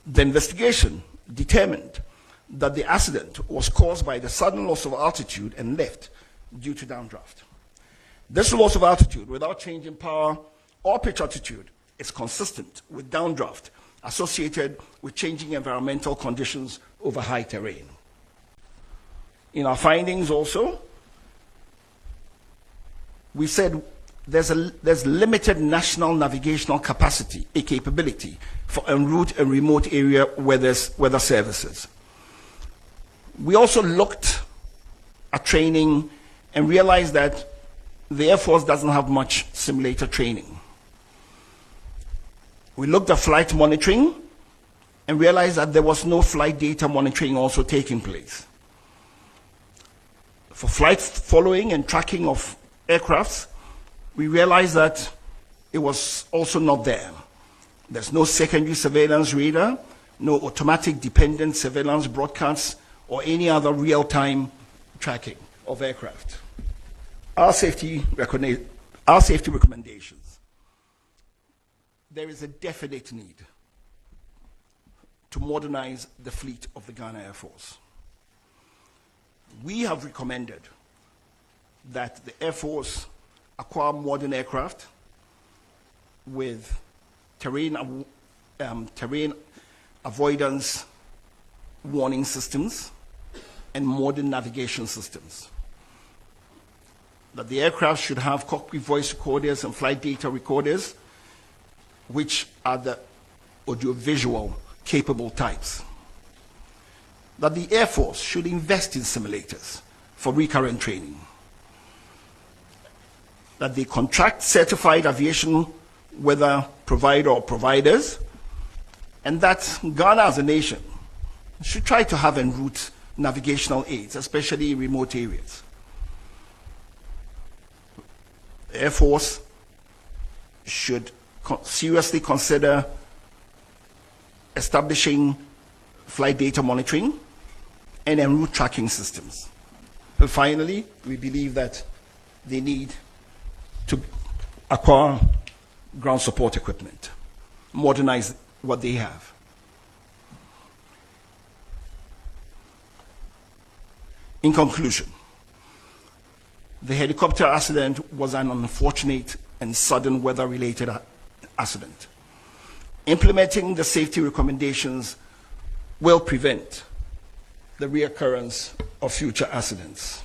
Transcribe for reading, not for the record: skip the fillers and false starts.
The investigation determined that the accident was caused by the sudden loss of altitude and lift due to downdraft. This loss of altitude without change in power or pitch altitude is consistent with downdraft associated with changing environmental conditions over high terrain. In our findings also, we said there's limited national navigational capacity, a capability for en route and remote area weather services. We also looked at training and realized that the Air Force doesn't have much simulator training. We looked at flight monitoring and realized that there was no flight data monitoring also taking place. For flight following and tracking of aircrafts, we realized that it was also not there. There's no secondary surveillance radar, no automatic dependent surveillance broadcasts, or any other real-time tracking of aircraft. Our safety recommendations. There is a definite need to modernize the fleet of the Ghana Air Force. We have recommended that the Air Force acquire modern aircraft with terrain avoidance warning systems and modern navigation systems. That the aircraft should have cockpit voice recorders and flight data recorders, which are the audiovisual capable types. That the Air Force should invest in simulators for recurrent training. That they contract certified aviation weather provider or providers, and that Ghana as a nation should try to have en route navigational aids, especially in remote areas. The Air Force should seriously consider establishing flight data monitoring and en route tracking systems. And finally, we believe that they need to acquire ground support equipment, modernize what they have. In conclusion, the helicopter accident was an unfortunate and sudden weather-related accident. Implementing the safety recommendations will prevent the reoccurrence of future accidents.